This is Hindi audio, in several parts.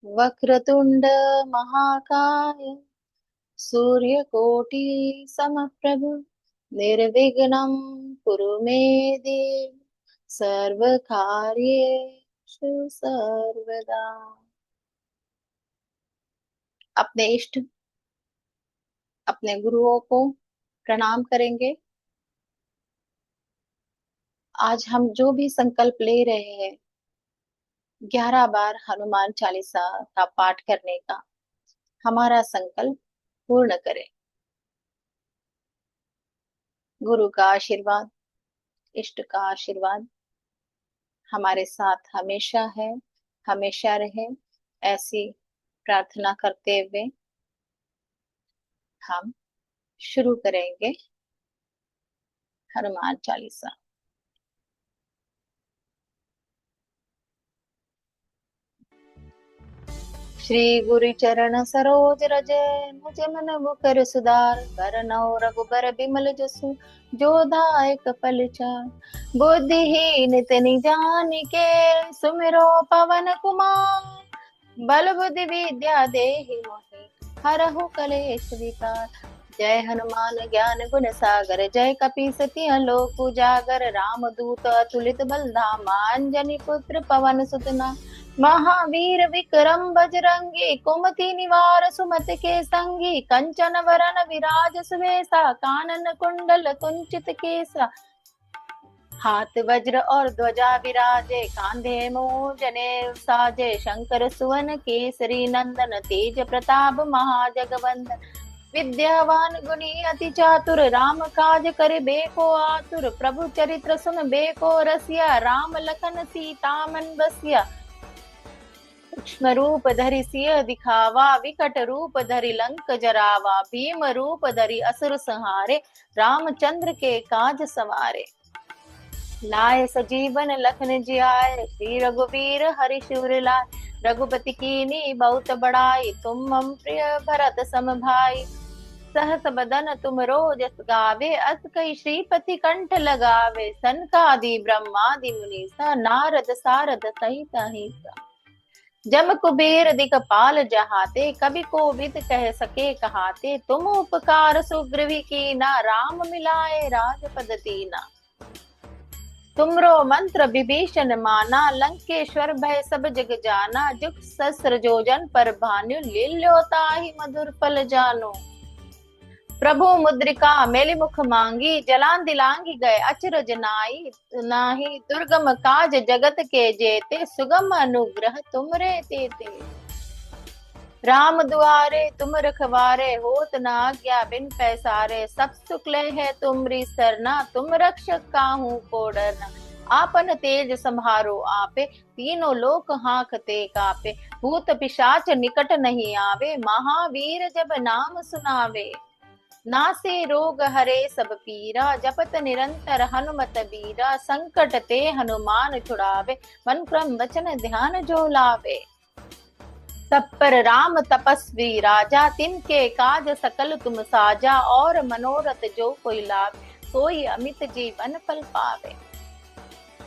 वक्रतुंड महाकाय सूर्यकोटि समप्रभ निर्विघ्नं कुरु मे देव सर्वकार्येषु सर्वदा। अपने इष्ट अपने गुरुओं को प्रणाम करेंगे। आज हम जो भी संकल्प ले रहे हैं 11 बार हनुमान चालीसा का पाठ करने का, हमारा संकल्प पूर्ण करें। गुरु का आशीर्वाद, इष्ट का आशीर्वाद हमारे साथ हमेशा है, हमेशा रहे, ऐसी प्रार्थना करते हुए हम शुरू करेंगे हनुमान चालीसा। श्री गुरु चरण सरोज रज निज मन मुकर सुधार बरनौ रघुबर बिमल जसु जो दायक फलचार। बुद्धिहीन तनि जानिके सुमिरो पवन कुमार बल बुद्धि विद्या देहि मोहि हरहु कलेश विकार। जय हनुमान ज्ञान गुण सागर जय कपीसति लोक उजागर रामदूत अतुलित बल धामा अंजनी पुत्र पवन सुत नामा। महावीर विक्रम बजरंगी कुमति निवार सुमत के संगी कंचन वरन विराज सुवेसा कानन कुंडल कुंचित केसा। हाथ वज्र और ध्वजा विराजे कांधे मोजने साजे शंकर सुवन केसरी नंदन तेज प्रताप महाजगवंदन। विद्यावान गुणी अति चातुर राम काज करे बेको आतुर प्रभु चरित्र सुन बेको रसिया राम लखन सीता मन बसिया। सूक्ष्म रूप धरि सिय दिखावा विकट रूप धरि लंक जरावा भीम रूप धरि असुर संहारे रामचंद्र के काज सवारे। लाए सजीवन लखन जियाए श्री रघुवीर हरि शिवर लाए रघुपति कीनी बहुत बड़ाई तुम मम प्रिय भरत सम भाई। सहस बदन तुम रोजस गावे अस कई श्रीपति कंठ लगावे सनकादि ब्रह्मादि मुनीसा नारद सारद सहित अहिसा। जम कुबेर दिखपाल जहाते कवि कोविद कह सके कहाते तुम उपकार सुग्रीव कीना राम मिलाए राजपद दीना। तुमरो मंत्र विभीषण माना लंकेश्वर भय सब जग जाना जुग सहस्र जोजन पर भानु लील्यो ताहि मधुर फल जानो। प्रभु मुद्रिका मेलि मुख मांगी जलान दिलांगी गए अचरज नाही दुर्गम काज जगत के जेते सुगम अनुग्रह तुमरे तेते। राम दुआरे तुम रखवारे होत न आज्ञा बिन पैसारे सब सुख ले है तुमरी सरना तुम रक्षक काहू को डरना। आपन तेज संभारो आपे तीनों लोक हांकते कापे भूत पिशाच निकट नहीं आवे महावीर जब नाम सुनावे। नासे रोग हरे सब पीरा जपत निरंतर हनुमत बीरा संकट ते हनुमान छुड़ावे मन क्रम वचन ध्यान जो लावे। तब पर राम तपस्वी राजा तिनके काज सकल तुम साजा और मनोरथ जो कोई लाभ सोई अमित जीवन फल पावे।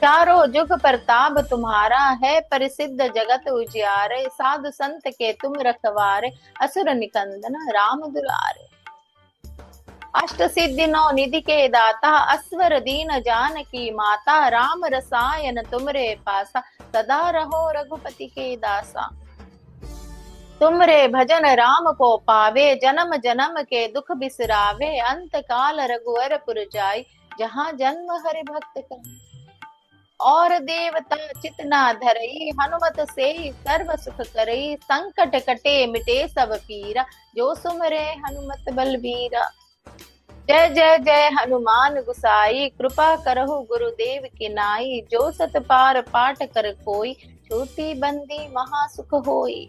चारों जुग प्रताप तुम्हारा है प्रसिद्ध जगत उजियारे साधु संत के तुम रखवारे असुर निकंदन राम दुलारे। अष्ट सिद्धि नौ निधि के दाता अस्वर दीन जान की माता राम रसायन तुमरे पासा सदा रहो रघुपति के दासा। तुमरे भजन राम को पावे जन्म जन्म के दुख बिसरावे अंत काल रघुवर पुर जाई जहाँ जन्म हरि भक्त कहे। और देवता चित ना धरई हनुमत से सर्व सुख करई संकट कटे मिटे सब पीरा जो सुमरे हनुमत बलबीरा। जय जय जय हनुमान गुसाई कृपा करहु गुरुदेव की नाई जो सत पार पाठ कर कोई छूटी बंदी महासुख होई।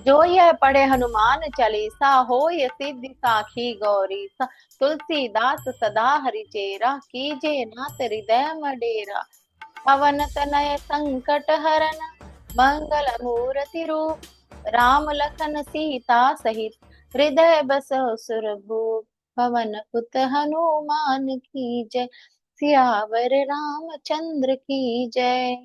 जो यह पढ़े हनुमान चालीसा होय सिद्धि साखी गौरीसा। तुलसीदास सदा हरिचेरा कीजे नाथ हृदय मडेरा। पवन तनय संकट हरन मंगल मूर्ति रूप राम लखन सीता सहित हृदय बसहु सुरभूप। पवन सुत हनुमान की जय सियावर रामचंद्र की जय।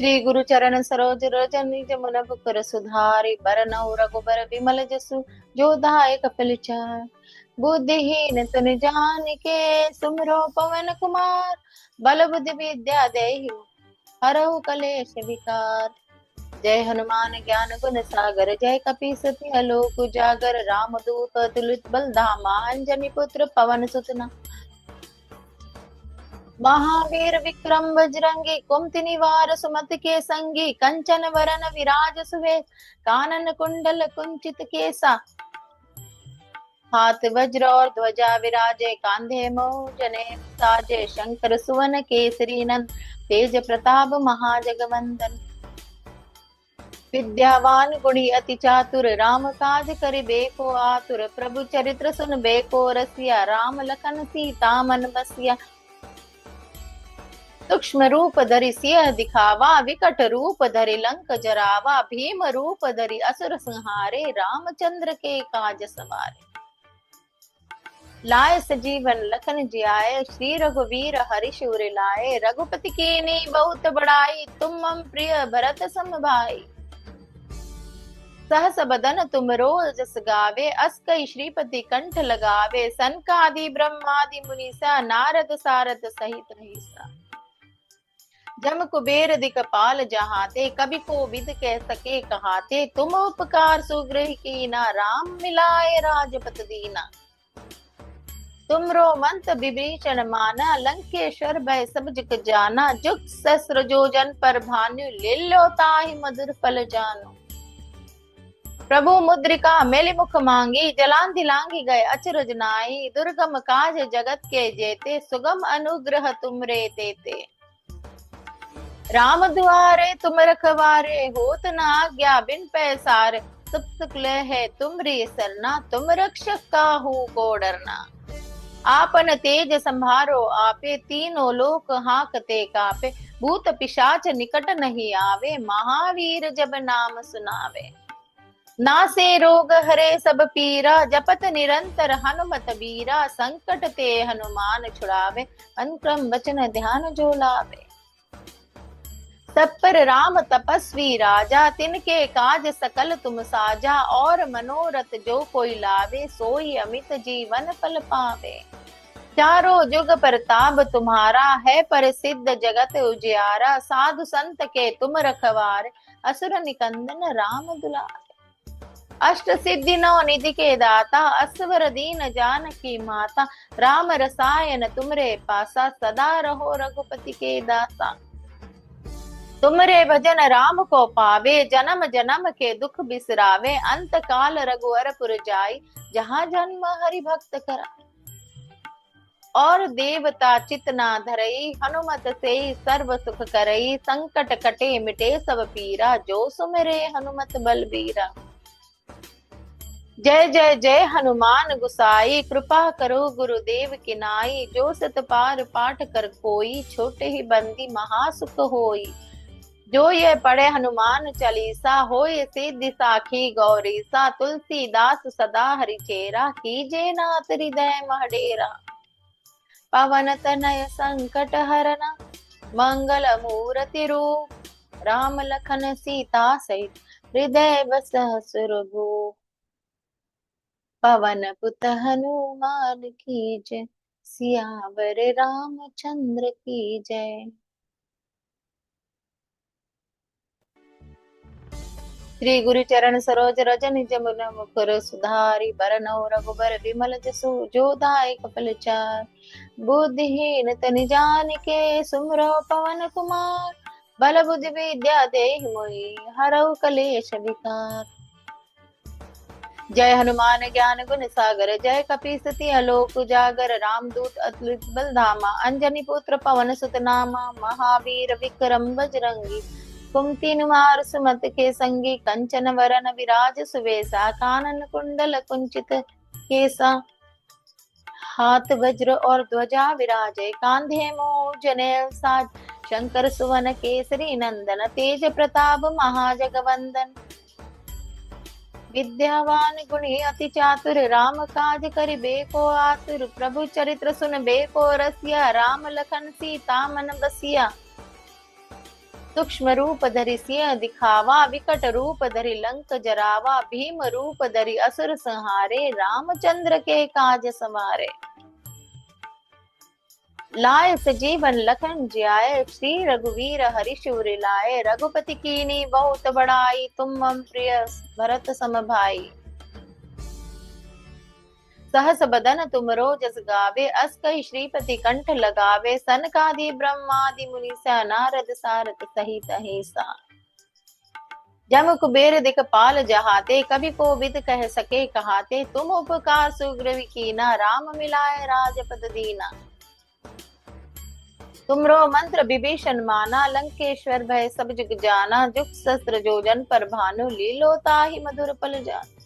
श्री गुरु चरण सरोज रज निज मन मुकुर सुधारि बरनउँ रघुबर बिमल जसु जो दायक कपिल चार। बुद्धिहीन तनु जानिके सुमिरो पवन कुमार। बल बुद्धि विद्या देहि हरहु कलेश विकार। जय हनुमान ज्ञान गुण सागर जय कपीसति आलोक उजागर। राम दूत अतुलित बल धामा अंजनी पुत्र पवन सुत नामा। महावीर विक्रम बजरंगी कुमति निवार सुमति के संगी। कंचन वरन विराज सुवेश कानन कुंडल कुंचित केसा। हाथ वज्र और ध्वजा विराजे कांधे मोजने साजे। शंकर सुवन केसरी नंद तेज प्रताप महाजगवंदन। विद्यावान गुणी अति चातुर राम काज करिबे को आतुर। प्रभु चरित्र सुनबे को रसिया राम लखन सीता मन बसिया। सूक्ष्म रूप धरि सियह दिखावा विकट रूप धरि लंक जरावा। भीम रूप धरि असुर संहारे रामचंद्र के काज सवारे। लाए सजीवन लखन जियाए श्री रघुवीर हर्ष उर लाए। रघुपति कीन्ही बहुत बड़ाई तुम मम प्रिय भरत सम भाई। सहस बदन तुम जस गावे अस कई श्रीपति कंठ लगावे। सनकादि ब्रह्मादि मुनीसा नारद सारद सहित रहीसा। जम कुबेर दिक्पाल जहाते कवि को विद कह सके कहाते। तुम उपकार सुग्रह कीना राम मिलाए राजपत दीना। तुमरो मंत विभीषण माना लंकेश्वर भय सब जग जाना। जुग सहस्र जोजन पर भानु लील्यो ताहि मधुर फल जानो। प्रभु मुद्रिका मेलि मुख मांगी जलांधि लांघि गए अचरज नाई। दुर्गम काज जगत के जेते सुगम अनुग्रह तुमरे तेते। राम दुआरे तुम रखवारे होत न आज्ञा बिन पैसार। सब सुख है तुमरी सरना तुम रक्षक काहू को डरना। आपन तेज संभारो आपे तीनों लोक हाकते कापे। भूत पिशाच निकट नहीं आवे महावीर जब नाम सुनावे। नासे रोग हरे सब पीरा जपत निरंतर हनुमत बीरा। संकट ते हनुमान छुड़ावे मन क्रम वचन ध्यान जो लावे। सब पर राम तपस्वी राजा तिनके काज सकल तुम साजा। और मनोरथ जो कोई लावे सोई अमित जीवन फल पावे। चारों जुग परताप तुम्हारा है प्रसिद्ध जगत उजियारा। साधु संत के तुम रखवारे असुर निकंदन राम दुलारे। अष्ट सिद्धि नौ निधि के दाता असवर दीन जानकी माता। राम रसायन तुमरे पासा सदा रहो रघुपति के दासा। तुमरे भजन राम को पावे जन्म जन्म के दुख बिसरावे। अंत काल रघुवरपुर जाई जहाँ जन्म हरि भक्त कराए। और देवता चित ना धरई हनुमत से सर्व सुख करई। संकट कटे मिटे सब पीरा जो सुमिरे हनुमत बलबीरा। जय जय जय हनुमान गुसाई कृपा करो गुरुदेव की नाई। जो सत पार पाठ कर कोई छोटे ही बंदी महासुख होई। जो ये पढ़े हनुमान चालीसा होय सिद्धि साखी गौरीसा। तुलसीदास सदा हरिचेरा कीजे नाथ हृदय महडेरा। पवन तनय संकट हरना मंगल मूर्ति रूप। राम लखन सीता सहित हृदय बसहि सुरभूप। पवन पुत हनुमान की जय सियावर रामचंद्र की जय। श्री गुरु चरण सरोज रज निज मन मुकुर सुधारि बरनउँ रघुबर बिमल जसु जो दायक फल चार। बुद्धिहीन तनु जानिके सुमिरो पवन कुमार। बल बुद्धि विद्या देहि मोहि हरहु कलेश विकार। जय हनुमान ज्ञान गुण सागर जय कपीसति आलोक उजागर। रामदूत अतुलित बल धामा अंजनी पुत्र पवन सुत नामा। महावीर विक्रम बजरंगी कुमति निवार सुमति के संगी। कंचन वरन विराज सुवेसा कानन कुंडल कुंचित केसा। हाथ वज्र और ध्वजा विराजे कांधे मोजनेल साज। शंकर सुवन केसरी नंदन तेज प्रताप महाजगवंदन। विद्यावान गुणी अति चातुर राम काज करिबे को आतुर। प्रभु चरित्र सुनबे को रसिया राम लखन सीता मन बसिया। सूक्ष्म रूप धरि सिंह दिखावा, विकट रूप धरि लंक जरावा, भीम रूप धरि असुर संहारे, रामचंद्र के काज सवारे। लाए सजीवन लखन जियाए, श्री रघुवीर हरिशूर लाए, रघुपति कीनी बहुत बड़ाई, तुम मम प्रिय भरत सम भाई। सहस बदन तुमरो जस गावे, अस कहि श्रीपति कंठ लगावे, सनकादि ब्रह्मादि मुनीसा, नारद सारद सहित अहिसा। जम कुबेर दिखपाल जहाते, कवि कोविद कह सके कहाते, तुम उपकार सुग्रीव कीना, राम मिलाए राजपद दीना। तुमरो मंत्र विभीषण माना, लंकेश्वर भय सब जुग जाना, जुग सहस्त्र जोजन पर भानु, लीलो ताहि मधुर पल जान।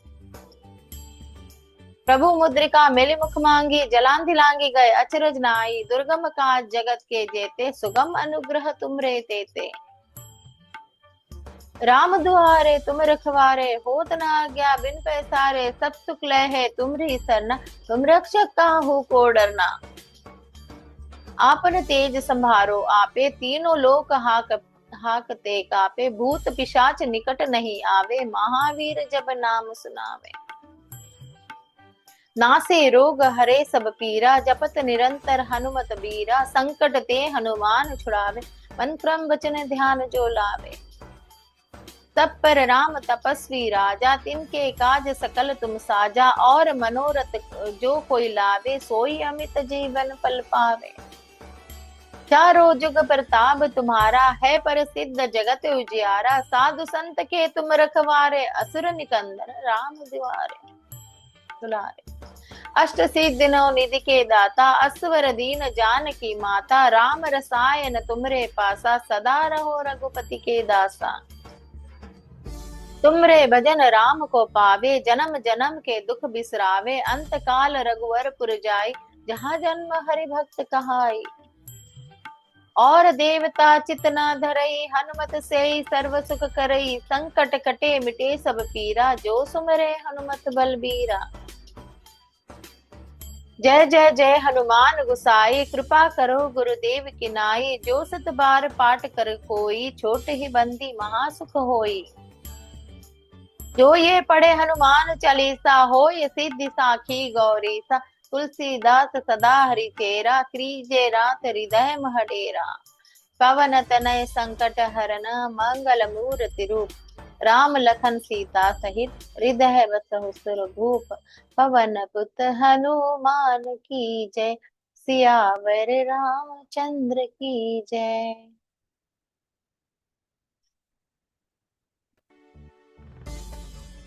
प्रभु मुद्रिका मेलि मुख मांगी, जलांधि लांगी गए अचरज नाई, दुर्गम काज जगत के जेते, सुगम अनुग्रह तुमरे तेते। राम दुआरे तुम रखवारे, होत न आज्ञा बिन पैसारे, सब सुख लहे तुम्हरी सरना, तुम रक्षक काहू को डरना। आपन तेज संभारो आपे, तीनों लोक हाकते कापे, भूत पिशाच निकट नहीं आवे, महावीर जब नाम सुनावे। नासे रोग हरे सब पीरा, जपत निरंतर हनुमत बीरा, संकट ते हनुमान छुड़ावे, मन क्रम वचन ध्यान जो लावे। तब पर राम तपस्वी राजा, तिनके काज सकल तुम साजा, और मनोरथ जो कोई लावे, सोई अमित जीवन फल पावे। चारों जुग प्रताप तुम्हारा, है प्रसिद्ध जगत उजियारा, साधु संत के तुम रखवारे, असुर निकंदन राम दुआरे दुलारे। अष्ट सिद्धि नौ निधि के दाता, असवर दीन जानकी माता, राम रसायन तुमरे पासा, सदा रहो रघुपति के दासा। तुमरे भजन राम को पावे, जन्म जन्म के दुख बिसरावे, अंत काल रघुवर पुर जाई, जहाँ जन्म हरि भक्त कहाई। और देवता चित न धरई, हनुमत से सर्व सुख करई, संकट कटे मिटे सब पीरा, जो सुमरे हनुमत बलबीरा। जय जय जय हनुमान गुसाई, कृपा करो गुरुदेव की नाई, जो सत बार पाठ कर कोई, छोट ही बंदी महासुख होई। जो ये पढ़े हनुमान चालीसा, हो ये सिद्धि साखी गौरीसा, तुलसीदास सदा हरि चेरा, कीजे रात हृदय महडेरा। पवन तनय संकट हरन, मंगल मूर्ति रूप, राम लखन सीता सहित, हृदय बसहु सुरभूप। पवन पुत हनुमान की जय, सियावर रामचंद्र की जय।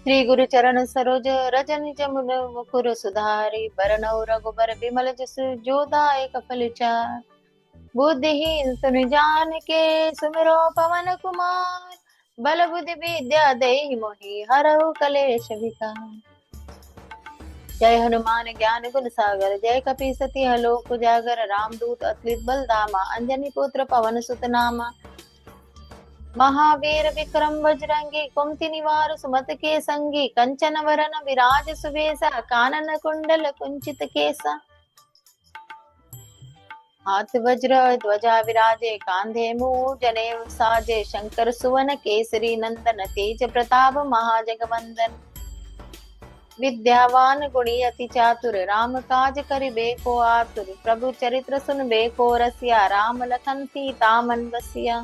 श्री गुरु चरण सरोज रज निज मुन मुकुर सुधारी, बरनउँ रघुबर बिमल जसु, जो दायक फल चार। बुद्धिहीन सुनि जानिके, सुमिरो पवन कुमार, बल बुद्धि विद्या देहि मोहि, हरहु कलेश विकार। जय हनुमान ज्ञान गुण सागर, जय कपीसति लोक उजागर, रामदूत अतुलित बल धामा, अंजनी पुत्र पवन सुत नामा। महावीर विक्रम बजरंगी, कुमति निवार सुमत के संगी, कंचन वरन विराज सुबेसा, कानन कुंडल कुंचित केसा। हाथ वज्र ध्वजा विराजे, कांधे मूढ़ जनेऊ साजे, शंकर सुवन केसरी नंदन, तेज प्रताप महाजगवंदन। विद्यावान गुणी अति चातुर, राम काज करिबे को आतुर, प्रभु चरित्र सुनबे को रसिया, राम लखन सीता मन बसिया।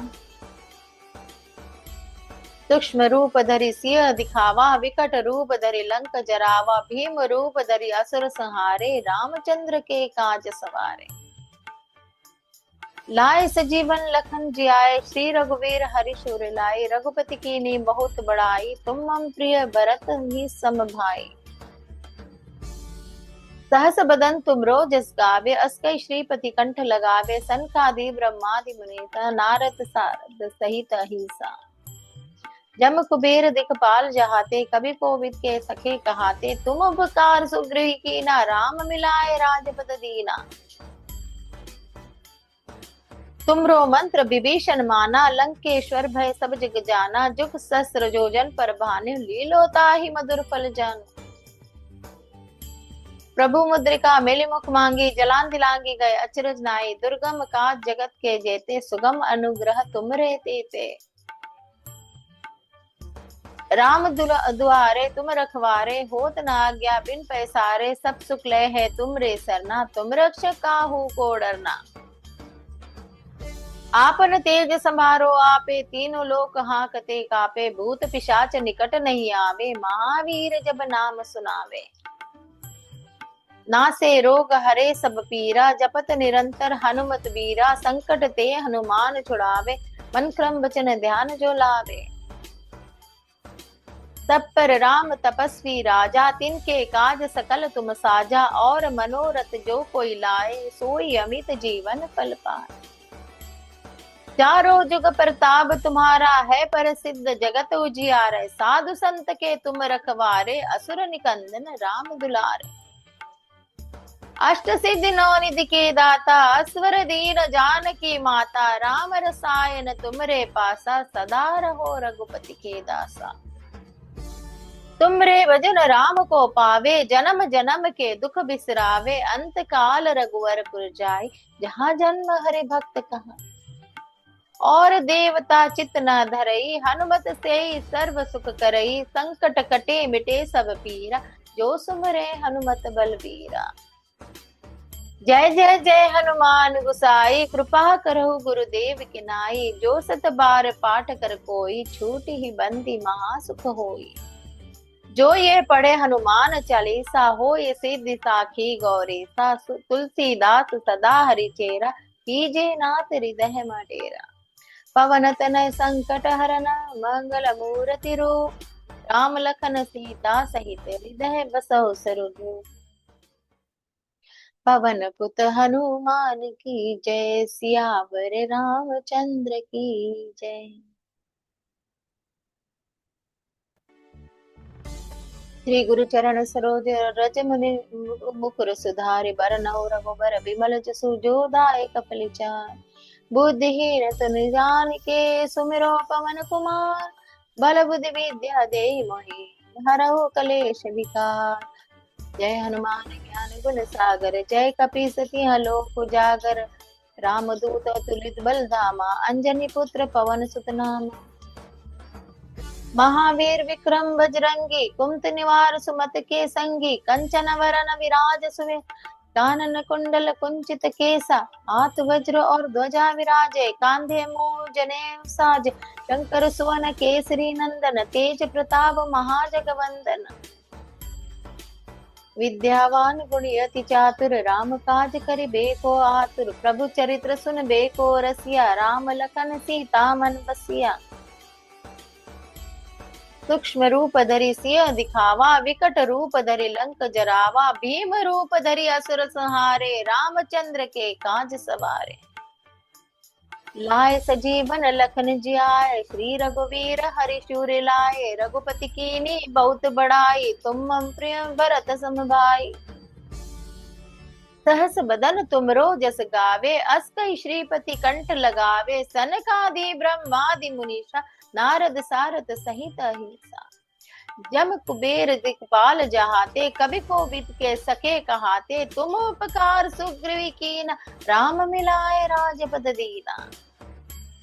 सूक्ष्म रूप धरि सिंह दिखावा, विकट रूप धरि लंक जरावा, भीम रूप धरि असुर संहारे, रामचंद्र के काज सवारे। लाए सजीवन लखन जियाए, श्री रघुवीर हरिशूर लाए, रघुपति कीनी बहुत बड़ाई, तुम मम प्रिय भरत ही सम भाई। सहस बदन तुमरो जस गावे, अस कहि श्रीपति कंठ लगावे, सनकादि ब्रह्मादि मुनीसा, नारद सारद सहित अहिसा। जम कुबेर दिखपाल जहाते, कवि कोविद के सखे कहाते, तुम उपकार सुग्रीव कीना, राम मिलाए राजपद दीना। तुमरो मंत्र विभीषण माना, लंकेश्वर भय सब जग जाना, जुग सहस्त्र जोजन पर भानु, लीलो ताहि मधुर फल जानु। प्रभु मुद्रिका मेली मुख मांगी, जलान दिलांगी गए अचरज नाई। दुर्गम काज जगत के जेते, सुगम अनुग्रह तुमरे तेते। राम दुआरे तुम रखवारे, होत न आज्ञा बिन पैसारे। सब सुख लय है तुमरे सरना, तुम रक्षक काहू को डरना। आपन तेज संभारो आपे, तीनों लोक हांकते कापे। भूत पिशाच निकट नहीं आवे, महावीर जब नाम सुनावे। नासे रोग हरे सब पीरा, जपत निरंतर हनुमत बीरा। संकट ते हनुमान छुड़ावे, मन क्रम वचन ध्यान जो लावे। तब पर राम तपस्वी राजा, तिनके काज सकल तुम साजा। और मनोरथ जो कोई लाए, सोई अमित जीवन फल पाए। चारों जुग प्रताप तुम्हारा है, प्रसिद्ध जगत उजियारे। साधु संत के तुम रखवारे, असुर निकंदन राम दुलारे। अष्ट सिद्धि नौ निधि के दाता, अस्वर दीन जानकी माता। राम रसायन तुमरे पासा, सदा रहो रघुपति के दासा। तुमरे भजन राम को पावे, जन्म जन्म के दुख बिसरावे। अंत काल रघुवरपुर जाई, जहाँ जन्म हरि भक्त कहाँ। और देवता चित न धरई, हनुमत से सर्व सुख करई। संकट कटे मिटे सब पीरा, जो सुमरे हनुमत बलबीरा। जय जय जय हनुमान गुसाई, कृपा करहु गुरुदेव की नाई। जो सत बार पाठ कर कोई, छूट ही बंदी महासुख होई। जो ये पढ़े हनुमान चालीसा, हो ये सिद्धि साखी गौरीसा। तुलसीदास सदा हरिचेरा, कीजे नाथ हृदय मडेरा। पवन तनय संकट हरना, मंगल मूर्ति रूप। राम लखन सीता सहित, हृदय बसहु सुरभूप। पवन पुत हनुमान की जय, सियावर रामचंद्र की जय। श्री गुरु चरण सरोज रज मुनि मुकुर सुधारि। बरनउँ रघुबर बिमल जसु, जो दायक फलिचार। बुद्धिहीन तनु जानिके, सुमिरो पवन कुमार। बल बुद्धि विद्या देहि मोहि, हरहु कलेश विकार। जय हनुमान ज्ञान गुण सागर, जय कपीस तिहुँ लोक उजागर। रामदूत अतुलित बल धामा, अंजनी पुत्र पवन सुत नामा। महावीर विक्रम बजरंगी, कुमति निवार सुमत के संगी। कंचन वरन विराज सुवे, कानन कुंडल कुंचित केसा। हाथ वज्र और ध्वजा विराजे, कांधे मूल जनेऊ साज। शंकर सुवन केसरी नंदन, तेज प्रताप महाजगवंदन। विद्यावान गुणी अति चातुर, राम काज करिबेको आतुर। प्रभु चरित्र सुनबेको रसिया, राम लखन सीता मन बसिया। सूक्ष्म रूप धरि सिय दिखावा, विकट रूप धरि लंक जरावा। भीम रूप धरि असुर संहारे, रामचंद्र के काज सवारे। लाए सजीवन लखन जियाए, श्री रघुवीर हरिशूर लाए। रघुपति कीन्ही बहुत बड़ाई, तुम मम प्रिय भरत सम भाई। सहस बदन तुमरो जस गावे, अस कहि श्रीपति कंठ लगावे। सनकादि ब्रह्मादि मुनीषा, नारद सारद सहित अहिंसा। जम कुबेर दिखपाल जहाते, कवि कोविद के सके कहाते। तुम उपकार सुग्रीव कीना, राम मिलाए राजपद दीना।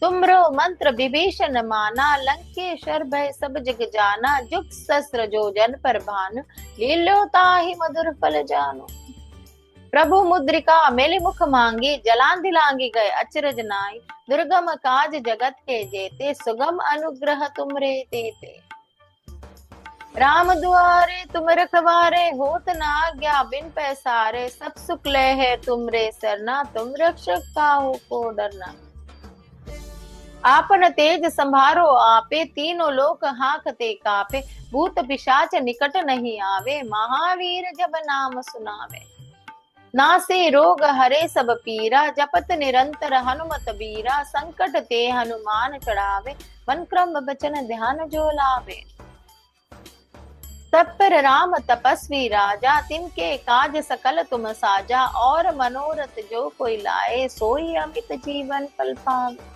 तुमरो मंत्र विभीषण माना, लंकेश्वर भय सब जग जाना। जुग सहस्त्र जो जन पर भानु, लील्यो ताहि मधुर फल जानु। प्रभु मुद्रिका मेली मुख मांगी, जलान दिलांगी गए अचरज नाई। दुर्गम काज जगत के जेते, सुगम अनुग्रह तुमरे तेते। राम दुआरे तुम रखवारे, होत न आज्ञा बिन पैसारे। सब सुख लय है तुमरे सरना, तुम रक्षक काहू को डरना। आपन तेज संभारो आपे, तीनों लोक हांकते कापे। भूत पिशाच निकट नहीं आवे, महावीर जब नाम सुनावे। नासे रोग हरे सब पीरा, जपत निरंतर हनुमत बीरा। संकट ते हनुमान चढ़ावे, मन क्रम बचन ध्यान जो लावे। तब पर राम तपस्वी राजा, तिनके काज सकल तुम साजा। और मनोरथ जो कोई लाए, सोई अमित जीवन फल पावे।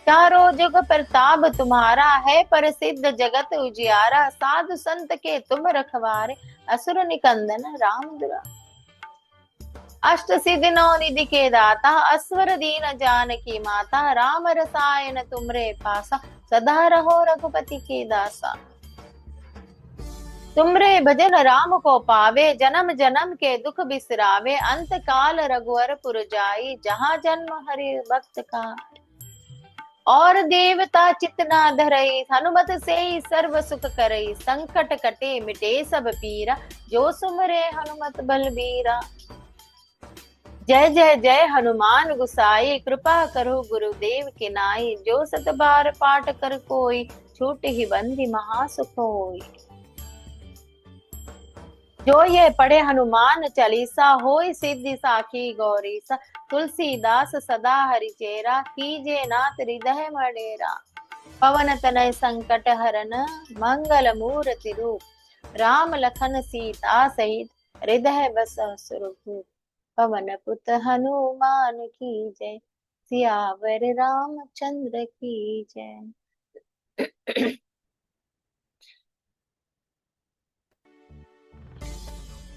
चारों जुग प्रताप तुम्हारा है, प्रसिद्ध जगत उजियारा। साधु संत के तुम रखवारे, असुर निकंदन राम दुलारे। अष्ट सिद्धि नौ निधि के दाता, अस्वर दीन जानकी माता, राम रसायन तुमरे पासा, सदा रहो रघुपति के दासा। तुमरे भजन राम को पावे, जन्म जन्म के दुख बिसरावे, अंत काल रघुवर पुर जाई, जहाँ जन्म हरि भक्त का। और देवता चित ना धरई, हनुमत से सर्व सुख करई, संकट कटे मिटे सब पीरा, जो सुमरे हनुमत बलबीरा। जय जय जय हनुमान गुसाई, कृपा करो गुरुदेव के नाई, जो सत बार पाठ कर कोई, छूट ही बंदी महासुख होई। जो ये पढ़े हनुमान चालीसा, होय सिद्धि साखी गौरीसा, तुलसीदास सदा हरिचेरा, कीजे नाथ हृदय मडेरा। पवन तनय संकट हरन, मंगल मूर्ति रूप, राम लखन सीता सहित, हृदय बसहि सुरभूप। पवन पुत हनुमान की जय, सियावर रामचंद्र की जय।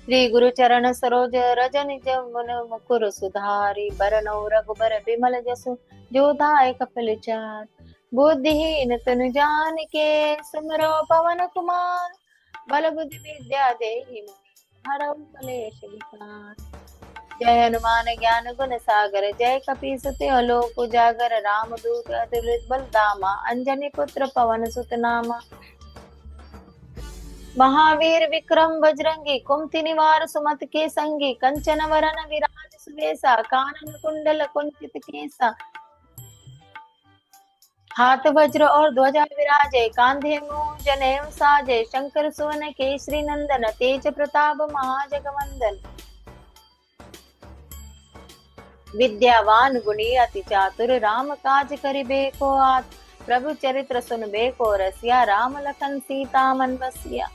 श्री गुरु चरण सरोज रज निज मन मुकुर सुधारी, बरनौ रघुबर बिमल जसु, जो दायक फलचार। बुद्धिहीन तनु जानिके, सुमिरो पवन कुमार, बल बुद्धि विद्या देहि मोहि, हरऊ क्लेश विकार। जय हनुमान ज्ञान गुण सागर, जय कपीस तिहुँ लोक उजागर, रामदूत अतुलित बल धामा, अंजनी पुत्र पवन सुत नामा। महावीर विक्रम बजरंगी, कुमति निवार सुमति के संगी, कंचन वरन विराज सुबेसा, कानन कुंडल कुंचित केसा। हाथ वज्र और ध्वजा विराजे, कांधे मूंज जनेऊ साजे, शंकर सुवन केसरी नंदन, तेज प्रताप महाजगवंदन। विद्यावान गुणी अति चातुर, राम काज करिबे को आतुर। प्रभु चरित्र सुनबे को रसिया, राम लखन सीता मन बसिया।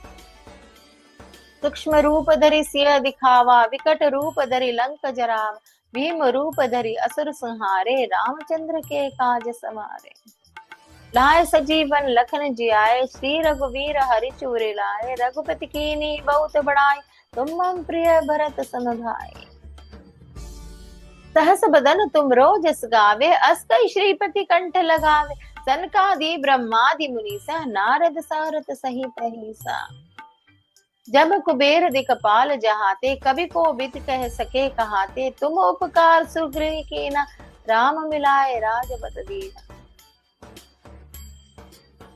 सूक्ष्म रूप धरि सिय दिखावा, विकट रूप धरि लंक जरावा, भीम रूप धरि असुर संहारे, रामचंद्र के काज सवारे। लाए सजीवन लखन जियाए, श्री रघुवीर हरि चूरे लाए, रघुपति कीन्ही बहुत बड़ाई, तुम मम प्रिय भरत सम भाई। सहस बदन तुम रोजस गावे, अस कई श्रीपति कंठ लगावे, सनकादि ब्रह्मादि मुनीसा, नारद सारथ सहित अहिसा। जब कुबेर दिखपाल जहाते, कवि को बिद कह सके कहाते, तुम उपकार सुग्रीव कीना, राम मिलाए राजपद दीना।